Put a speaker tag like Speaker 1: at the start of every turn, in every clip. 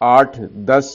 Speaker 1: 8-10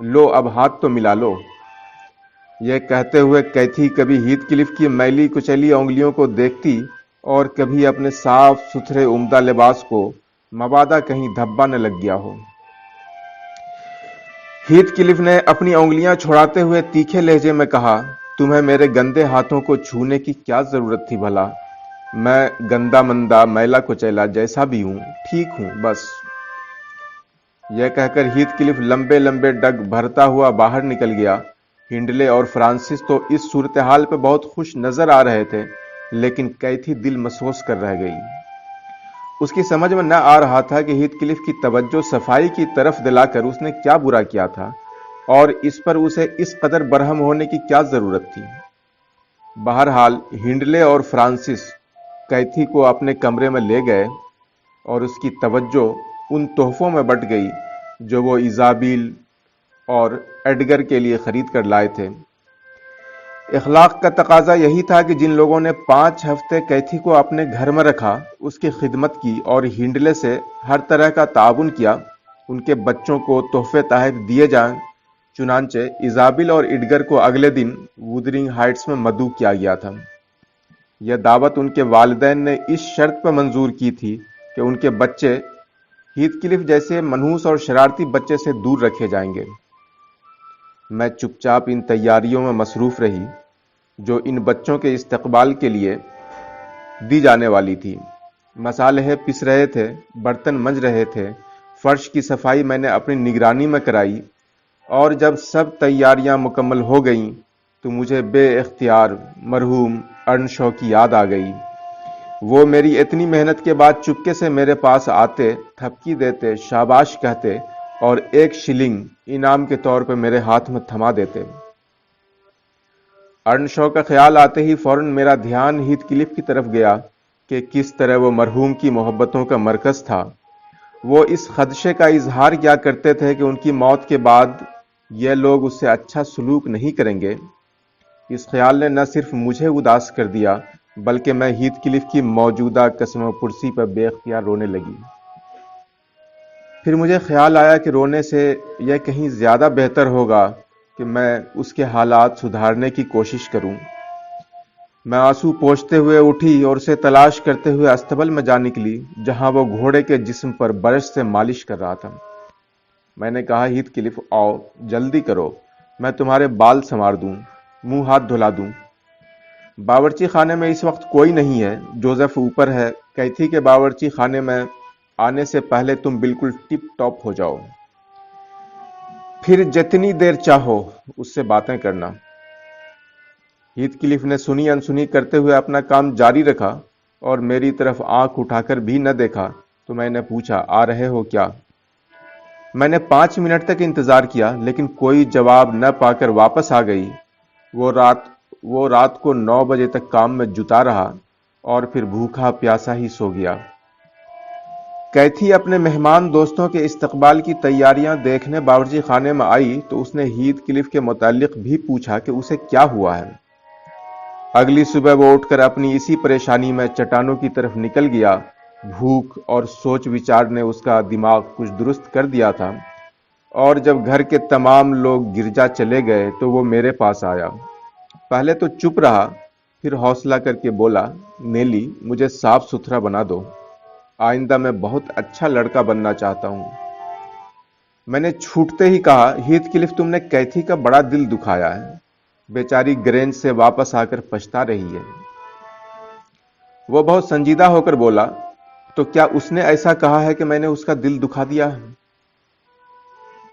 Speaker 1: لو اب ہاتھ تو ملا لو۔ یہ کہتے ہوئے کیتھی کبھی ہیتھ کلف کی میلی کچیلی انگلیوں کو دیکھتی اور کبھی اپنے صاف ستھرے عمدہ لباس کو، مبادا کہیں دھبا نہ لگ گیا ہو۔ ہیتھ کلف نے اپنی انگلیاں چھڑاتے ہوئے تیکھے لہجے میں کہا، تمہیں میرے گندے ہاتھوں کو چھونے کی کیا ضرورت تھی بھلا؟ میں گندا مندہ میلا کچیلا جیسا بھی ہوں، ٹھیک ہوں بس۔ یہ کہہ کر ہیتھ کلف لمبے لمبے ڈگ بھرتا ہوا باہر نکل گیا۔ ہنڈلے اور فرانسس تو اس صورتحال پہ بہت خوش نظر آ رہے تھے، لیکن کیتھی دل مسوس کر رہ گئی۔ اس کی سمجھ میں نہ آ رہا تھا کہ ہیتھ کلف کی توجہ صفائی کی طرف دلا کر اس نے کیا برا کیا تھا، اور اس پر اسے اس قدر برہم ہونے کی کیا ضرورت تھی۔ بہرحال ہنڈلے اور فرانسس کیتھی کو اپنے کمرے میں لے گئے اور اس کی توجہ ان تحفوں میں بٹ گئی جو وہ ایزابیل اور ایڈگر کے لیے خرید کر لائے تھے۔ اخلاق کا تقاضا یہی تھا کہ جن لوگوں نے 5 ہفتے کیتھی کو اپنے گھر میں رکھا، اس کی خدمت کی اور ہنڈلے سے ہر طرح کا تعاون کیا، ان کے بچوں کو تحفے تحائف دیے جائیں۔ چنانچہ ایزابل اور ایڈگر کو اگلے دن وودرنگ ہائٹس میں مدعو کیا گیا تھا۔ یہ دعوت ان کے والدین نے اس شرط پر منظور کی تھی کہ ان کے بچے ہیتھ کلف جیسے منحوس اور شرارتی بچے سے دور رکھے جائیں گے۔ میں چپ چاپ ان تیاریوں میں مصروف رہی جو ان بچوں کے استقبال کے لیے دی جانے والی تھی۔ مصالحے پس رہے تھے، برتن منج رہے تھے، فرش کی صفائی میں نے اپنی نگرانی میں کرائی، اور جب سب تیاریاں مکمل ہو گئیں تو مجھے بے اختیار مرحوم ارنشو کی یاد آ گئی۔ وہ میری اتنی محنت کے بعد چپکے سے میرے پاس آتے، تھپکی دیتے، شاباش کہتے اور 1 شلنگ انعام کے طور پہ میرے ہاتھ میں تھما دیتے۔ ارنشو کا خیال آتے ہی فوراً میرا دھیان ہیتھ کلف کی طرف گیا کہ کس طرح وہ مرحوم کی محبتوں کا مرکز تھا۔ وہ اس خدشے کا اظہار کیا کرتے تھے کہ ان کی موت کے بعد یہ لوگ اس سے اچھا سلوک نہیں کریں گے۔ اس خیال نے نہ صرف مجھے اداس کر دیا بلکہ میں ہیتھ کلف کی موجودہ قسم و پرسی پر بے اختیار رونے لگی۔ پھر مجھے خیال آیا کہ رونے سے یہ کہیں زیادہ بہتر ہوگا کہ میں اس کے حالات سدھارنے کی کوشش کروں۔ میں آنسو پوچھتے ہوئے اٹھی اور اسے تلاش کرتے ہوئے استبل میں جا نکلی جہاں وہ گھوڑے کے جسم پر برش سے مالش کر رہا تھا۔ میں نے کہا، ہیتھ کلف آؤ، جلدی کرو، میں تمہارے بال سنوار دوں، منہ ہاتھ دھلا دوں۔ باورچی خانے میں اس وقت کوئی نہیں ہے، جوزف اوپر ہے۔ کیتھی کے باورچی خانے میں آنے سے پہلے تم بالکل ٹپ ٹاپ ہو جاؤ، پھر جتنی دیر چاہو اس سے باتیں کرنا۔ ہیتھ کلف نے سنی انسنی کرتے ہوئے اپنا کام جاری رکھا اور میری طرف آنکھ اٹھا کر بھی نہ دیکھا تو میں نے پوچھا، آ رہے ہو کیا؟ میں نے 5 منٹ تک انتظار کیا لیکن کوئی جواب نہ پا کر واپس آ گئی۔ وہ رات کو 9 بجے تک کام میں جتا رہا اور پھر بھوکا پیاسا ہی سو گیا۔ کیتھی اپنے مہمان دوستوں کے استقبال کی تیاریاں دیکھنے باورچی خانے میں آئی تو اس نے ہیتھ کلف کے متعلق بھی پوچھا کہ اسے کیا ہوا ہے۔ اگلی صبح وہ اٹھ کر اپنی اسی پریشانی میں چٹانوں کی طرف نکل گیا۔ بھوک اور سوچ وچار نے اس کا دماغ کچھ درست کر دیا تھا، اور جب گھر کے تمام لوگ گرجا چلے گئے تو وہ میرے پاس آیا۔ پہلے تو چپ رہا، پھر حوصلہ کر کے بولا، نیلی مجھے صاف ستھرا بنا دو، آئندہ میں بہت اچھا لڑکا بننا چاہتا ہوں۔ میں نے چھوٹتے ہی کہا، ہیتھ کلف تم نے کیتھی کا بڑا دل دکھایا ہے، بیچاری گرینج سے واپس آ کر پچھتا رہی ہے۔ وہ بہت سنجیدہ ہو کر بولا، تو کیا اس نے ایسا کہا ہے کہ میں نے اس کا دل دکھا دیا ہے؟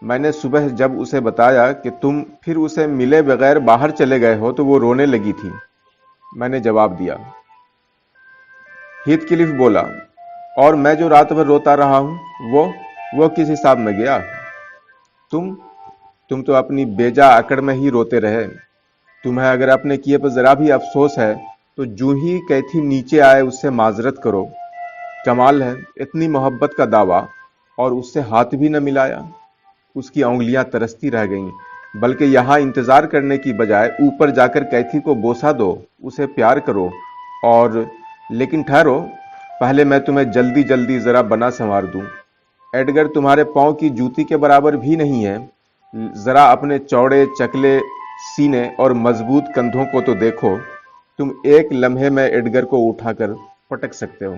Speaker 1: میں نے صبح جب اسے بتایا کہ تم پھر اسے ملے بغیر باہر چلے گئے ہو تو وہ رونے لگی تھی، میں نے جواب دیا۔ ہیتھ کلف بولا، اور میں جو رات بھر روتا رہا ہوں وہ کس حساب میں گیا؟ تم تو اپنی بیجا اکڑ میں ہی روتے رہے۔ تمہیں اگر اپنے کیے پر ذرا بھی افسوس ہے تو جو ہی کیتھی نیچے آئے اس سے معذرت کرو۔ کمال ہے، اتنی محبت کا دعویٰ اور اس سے ہاتھ بھی نہ ملایا۔ اس کی انگلیاں ترستی رہ گئیں، بلکہ یہاں انتظار کرنے کی بجائے اوپر جا کر کیتھی کو بوسہ دو، اسے پیار کرو، اور لیکن ٹھہرو، پہلے میں تمہیں جلدی جلدی ذرا بنا سنوار دوں۔ ایڈگر تمہارے پاؤں کی جوتی کے برابر بھی نہیں ہے، ذرا اپنے چوڑے چکلے سینے اور مضبوط کندھوں کو تو دیکھو، تم ایک لمحے میں ایڈگر کو اٹھا کر پٹک سکتے ہو۔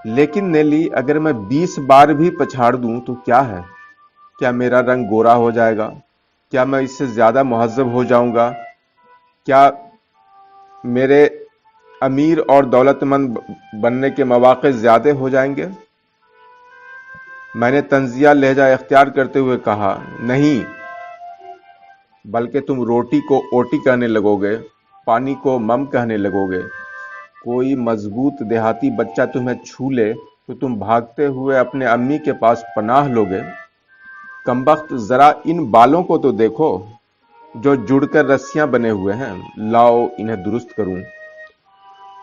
Speaker 1: لیکن نیلی، اگر میں 20 بار بھی پچھاڑ دوں تو کیا ہے؟ کیا میرا رنگ گورا ہو جائے گا؟ کیا میں اس سے زیادہ مہذب ہو جاؤں گا؟ کیا میرے امیر اور دولت مند بننے کے مواقع زیادہ ہو جائیں گے؟ میں نے طنزیہ لہجہ اختیار کرتے ہوئے کہا، نہیں، بلکہ تم روٹی کو اوٹی کہنے لگو گے، پانی کو مم کہنے لگو گے۔ کوئی مضبوط دیہاتی بچہ تمہیں چھو لے تو تم بھاگتے ہوئے اپنے امی کے پاس پناہ لوگے۔ کمبخت، ذرا ان بالوں کو تو دیکھو جو جڑ کر رسیاں بنے ہوئے ہیں، لاؤ انہیں درست کروں۔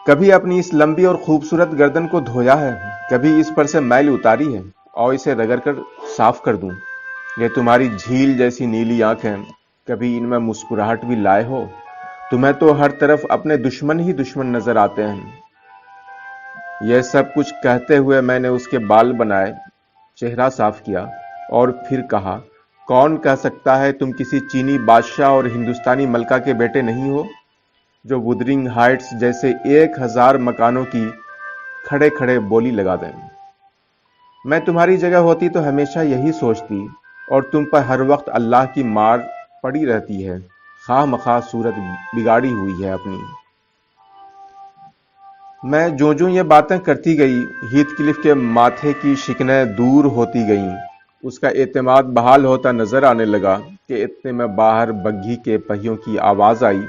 Speaker 1: کبھی اپنی اس لمبی اور خوبصورت گردن کو دھویا ہے، کبھی اس پر سے میل اتاری ہے، اور اسے رگڑ کر صاف کر دوں۔ یہ تمہاری جھیل جیسی نیلی آنکھیں، کبھی ان میں مسکراہٹ بھی لائے ہو؟ تمہیں تو ہر طرف اپنے دشمن ہی دشمن نظر آتے ہیں۔ یہ سب کچھ کہتے ہوئے میں نے اس کے بال بنائے، چہرہ صاف کیا اور پھر کہا، کون کہہ سکتا ہے تم کسی چینی بادشاہ اور ہندوستانی ملکہ کے بیٹے نہیں ہو، جو وودرنگ ہائٹس جیسے 1000 مکانوں کی کھڑے کھڑے بولی لگا دیں۔ میں تمہاری جگہ ہوتی تو ہمیشہ یہی سوچتی، اور تم پر ہر وقت اللہ کی مار پڑی رہتی ہے، خواہ مخواہ صورت بگاڑی ہوئی ہے اپنی۔ میں جو یہ باتیں کرتی گئی، ہیتھ کلف کے ماتھے کی شکنیں دور ہوتی گئیں، اس کا اعتماد بحال ہوتا نظر آنے لگا کہ اتنے میں باہر بگھی کے پہیوں کی آواز آئی۔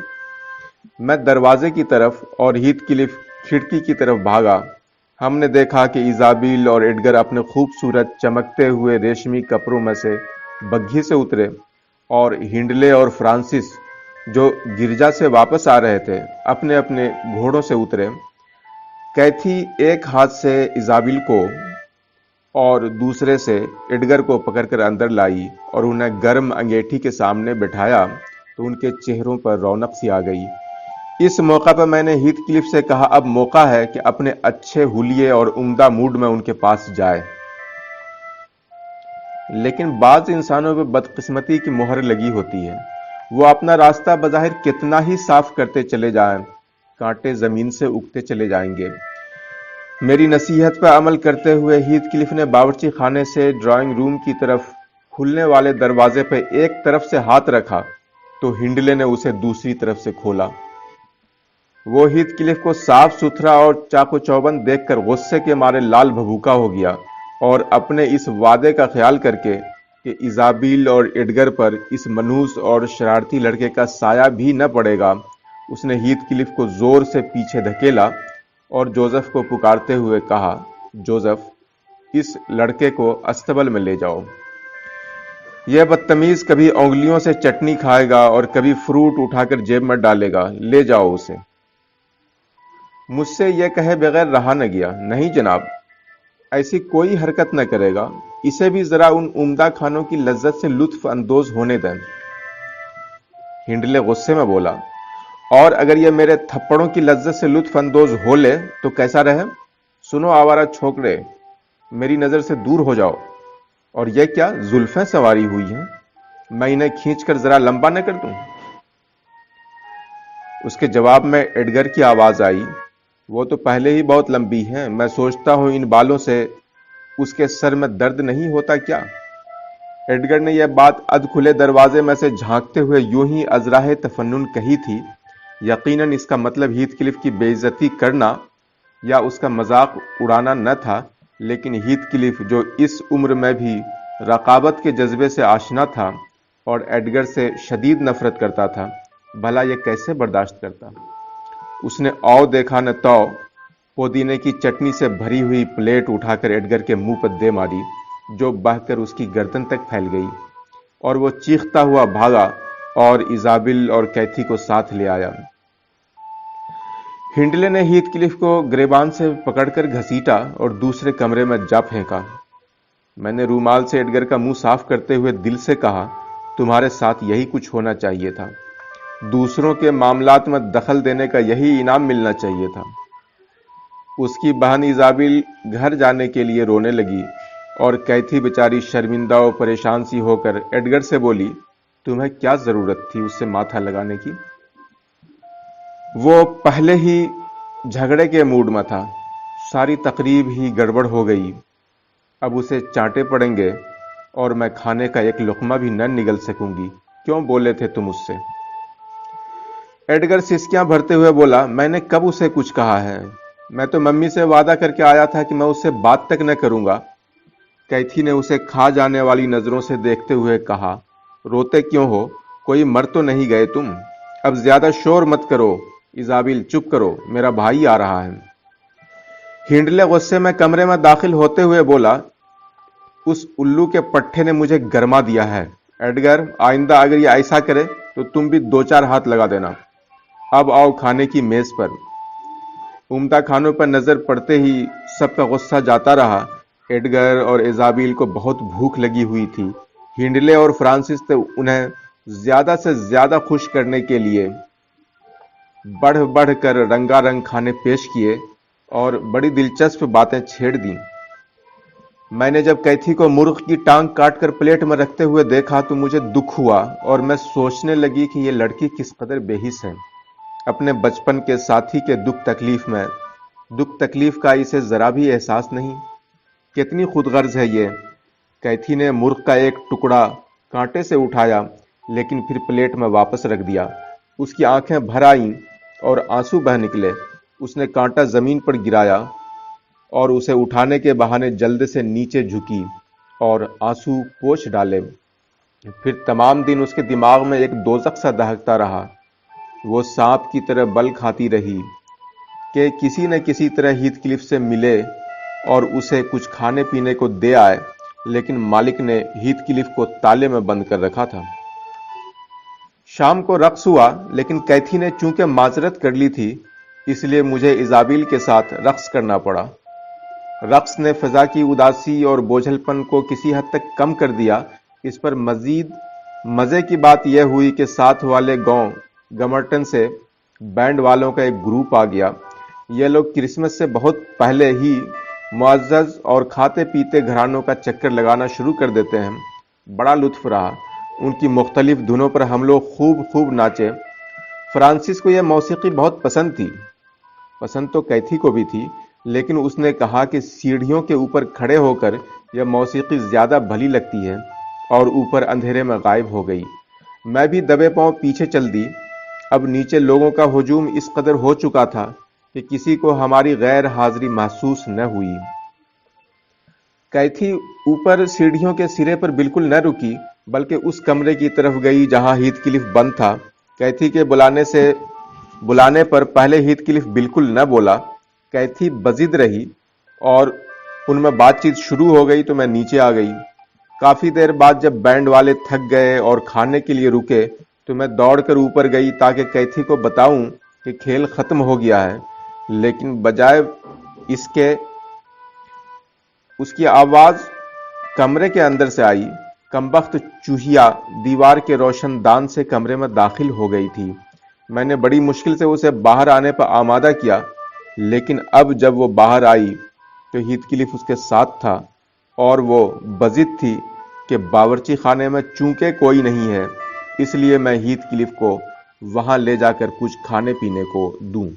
Speaker 1: میں دروازے کی طرف اور ہیتھ کلف کھڑکی کی طرف بھاگا۔ ہم نے دیکھا کہ ایزابیل اور ایڈگر اپنے خوبصورت چمکتے ہوئے ریشمی کپڑوں میں سے بگھی سے اترے، اور ہنڈلے اور فرانسس جو گرجا سے واپس آ رہے تھے اپنے اپنے گھوڑوں سے اترے۔ کیتھی ایک ہاتھ سے ایزابیل کو اور دوسرے سے ایڈگر کو پکڑ کر اندر لائی اور انہیں گرم انگیٹھی کے سامنے بٹھایا تو ان کے چہروں پر رونق سی آ گئی۔ اس موقع پر میں نے ہیتھ کلف سے کہا، اب موقع ہے کہ اپنے اچھے حلیے اور عمدہ موڈ میں ان کے پاس جائے۔ لیکن بعض انسانوں پہ بدقسمتی کی مہر لگی ہوتی ہے، وہ اپنا راستہ بظاہر کتنا ہی صاف کرتے چلے جائیں، کانٹے زمین سے اگتے چلے جائیں گے۔ میری نصیحت پر عمل کرتے ہوئے ہیتھ کلف نے باورچی خانے سے ڈرائنگ روم کی طرف کھلنے والے دروازے پہ ایک طرف سے ہاتھ رکھا تو ہنڈلے نے اسے دوسری طرف سے کھولا۔ وہ ہیتھ کلف کو صاف ستھرا اور چاقو چوبند دیکھ کر غصے کے مارے لال بھبوکا ہو گیا، اور اپنے اس وعدے کا خیال کر کے کہ ایزابیل اور ایڈگر پر اس منحوس اور شرارتی لڑکے کا سایہ بھی نہ پڑے گا، اس نے ہیتھ کلف کو زور سے پیچھے دھکیلا اور جوزف کو پکارتے ہوئے کہا، جوزف، اس لڑکے کو استبل میں لے جاؤ۔ یہ بدتمیز کبھی انگلیوں سے چٹنی کھائے گا اور کبھی فروٹ اٹھا کر جیب میں ڈالے گا، لے جاؤ اسے۔ مجھ سے یہ کہے بغیر رہا نہ گیا، نہیں جناب، ایسی کوئی حرکت نہ کرے گا، اسے بھی ذرا ان عمدہ کھانوں کی لذت سے لطف اندوز ہونے دیں۔ ہنڈلے غصے میں بولا، اور اگر یہ میرے تھپڑوں کی لذت سے لطف اندوز ہو لے تو کیسا رہے؟ سنو آوارہ چھوکرے، میری نظر سے دور ہو جاؤ۔ اور یہ کیا زلفیں سواری ہوئی ہیں، میں انہیں کھینچ کر ذرا لمبا نہ کر دوں؟ اس کے جواب میں ایڈگر کی آواز آئی، وہ تو پہلے ہی بہت لمبی ہیں، میں سوچتا ہوں ان بالوں سے اس کے سر میں درد نہیں ہوتا کیا؟ ایڈگر نے یہ بات ادھ کھلے دروازے میں سے جھانکتے ہوئے یوں ہی ازراہ تفنن کہی تھی۔ یقیناً اس کا مطلب ہیتھ کلف کی بے عزتی کرنا یا اس کا مذاق اڑانا نہ تھا، لیکن ہیتھ کلف جو اس عمر میں بھی رقابت کے جذبے سے آشنا تھا اور ایڈگر سے شدید نفرت کرتا تھا، بھلا یہ کیسے برداشت کرتا؟ اس نے او دیکھا نہ تو پودینے کی چٹنی سے بھری ہوئی پلیٹ اٹھا کر ایڈگر کے منہ پر دے ماری، جو بہہ کر اس کی گردن تک پھیل گئی، اور وہ چیختا ہوا بھاگا اور ایزابل اور کیتھی کو ساتھ لے آیا۔ ہنڈلے نے ہیتھ کلف کو گریبان سے پکڑ کر گھسیٹا اور دوسرے کمرے میں جا پھینکا۔ میں نے رومال سے ایڈگر کا منہ صاف کرتے ہوئے دل سے کہا، تمہارے ساتھ یہی کچھ ہونا چاہیے تھا، دوسروں کے معاملات میں دخل دینے کا یہی انعام ملنا چاہیے تھا۔ اس کی بہن ایزابل گھر جانے کے لیے رونے لگی اور کیتھی بیچاری شرمندہ و پریشان سی ہو کر ایڈگر سے بولی، تمہیں کیا ضرورت تھی اس سے ماتھا لگانے کی؟ وہ پہلے ہی جھگڑے کے موڈ میں تھا، ساری تقریب ہی گڑبڑ ہو گئی، اب اسے چانٹے پڑیں گے اور میں کھانے کا ایک لقمہ بھی نہ نگل سکوں گی، کیوں بولے تھے تم اس سے؟ ایڈگر سسکیاں بھرتے ہوئے بولا، میں نے کب اسے کچھ کہا ہے؟ میں تو ممی سے وعدہ کر کے آیا تھا کہ میں اس سے بات تک نہ کروں گا۔ کیتھی نے اسے کھا جانے والی نظروں سے دیکھتے ہوئے کہا، روتے کیوں ہو؟ کوئی مر تو نہیں گئے تم؟ اب زیادہ شور مت کرو، ایزابل چپ کرو، میرا بھائی آ رہا ہے۔ ہنڈلے غصے میں کمرے میں داخل ہوتے ہوئے بولا، اس الو کے پٹھے نے مجھے گرما دیا ہے۔ ایڈگر، آئندہ اگر یہ ایسا کرے تو تم بھی 2-4 ہاتھ لگا دینا۔ اب آؤ کھانے کی میز پر۔ عمدہ کھانوں پر نظر پڑتے ہی سب کا غصہ جاتا رہا۔ ایڈگر اور ایزابیل کو بہت بھوک لگی ہوئی تھی۔ ہنڈلے اور فرانسس نے انہیں زیادہ سے زیادہ خوش کرنے کے لیے بڑھ بڑھ کر رنگا رنگ کھانے پیش کیے اور بڑی دلچسپ باتیں چھیڑ دیں۔ میں نے جب کیتھی کو مرغ کی ٹانگ کاٹ کر پلیٹ میں رکھتے ہوئے دیکھا تو مجھے دکھ ہوا اور میں سوچنے لگی کہ یہ لڑکی کس قدر بے حس ہے۔ اپنے بچپن کے ساتھی کے دکھ تکلیف کا اسے ذرا بھی احساس نہیں۔ کتنی خود غرض ہے یہ۔ کیتھی نے مرغ کا ایک ٹکڑا کانٹے سے اٹھایا لیکن پھر پلیٹ میں واپس رکھ دیا۔ اس کی آنکھیں بھر آئیں اور آنسو بہہ نکلے۔ اس نے کانٹا زمین پر گرایا اور اسے اٹھانے کے بہانے جلد سے نیچے جھکی اور آنسو پوچھ ڈالے۔ پھر تمام دن اس کے دماغ میں ایک دوزخ سا دہکتا رہا۔ وہ سانپ کی طرح بل کھاتی رہی کہ کسی نہ کسی طرح ہیتھ کلف سے ملے اور اسے کچھ کھانے پینے کو دے آئے، لیکن مالک نے ہیتھ کلف کو تالے میں بند کر رکھا تھا۔ شام کو رقص ہوا، لیکن کیتھی نے چونکہ معذرت کر لی تھی اس لیے مجھے ایزابیل کے ساتھ رقص کرنا پڑا۔ رقص نے فضا کی اداسی اور بوجھل پن کو کسی حد تک کم کر دیا۔ اس پر مزید مزے کی بات یہ ہوئی کہ ساتھ والے گاؤں گمرٹن سے بینڈ والوں کا ایک گروپ آ گیا۔ یہ لوگ کرسمس سے بہت پہلے ہی معزز اور کھاتے پیتے گھرانوں کا چکر لگانا شروع کر دیتے ہیں۔ بڑا لطف رہا۔ ان کی مختلف دھنوں پر ہم لوگ خوب ناچے۔ فرانسس کو یہ موسیقی بہت پسند تھی۔ پسند تو کیتھی کو بھی تھی، لیکن اس نے کہا کہ سیڑھیوں کے اوپر کھڑے ہو کر یہ موسیقی زیادہ بھلی لگتی ہے، اور اوپر اندھیرے میں غائب ہو گئی۔ میں بھی دبے پاؤں پیچھے چل دی۔ اب نیچے لوگوں کا ہجوم اس قدر ہو چکا تھا کہ کسی کو ہماری غیر حاضری محسوس نہ ہوئی۔ کیتھی اوپر سیڑھیوں کے سرے پر بالکل نہ رکی، بلکہ اس کمرے کی طرف گئی جہاں ہیتھ کلف بند تھا۔ کیتھی کے بلانے پر پہلے ہیتھ کلف بالکل نہ بولا۔ کیتھی بضد رہی اور ان میں بات چیت شروع ہو گئی تو میں نیچے آ گئی۔ کافی دیر بعد جب بینڈ والے تھک گئے اور کھانے کے لیے رکے تو میں دوڑ کر اوپر گئی تاکہ کیتھی کو بتاؤں کہ کھیل ختم ہو گیا ہے، لیکن بجائے اس کے اس کی آواز کمرے کے اندر سے آئی۔ کمبخت چوہیا دیوار کے روشن دان سے کمرے میں داخل ہو گئی تھی۔ میں نے بڑی مشکل سے اسے باہر آنے پر آمادہ کیا، لیکن اب جب وہ باہر آئی تو ہیتھ کلف اس کے ساتھ تھا اور وہ بضد تھی کہ باورچی خانے میں چونکہ کوئی نہیں ہے، اس لیے میں ہیتھ کلف کو وہاں لے جا کر کچھ کھانے پینے کو دوں۔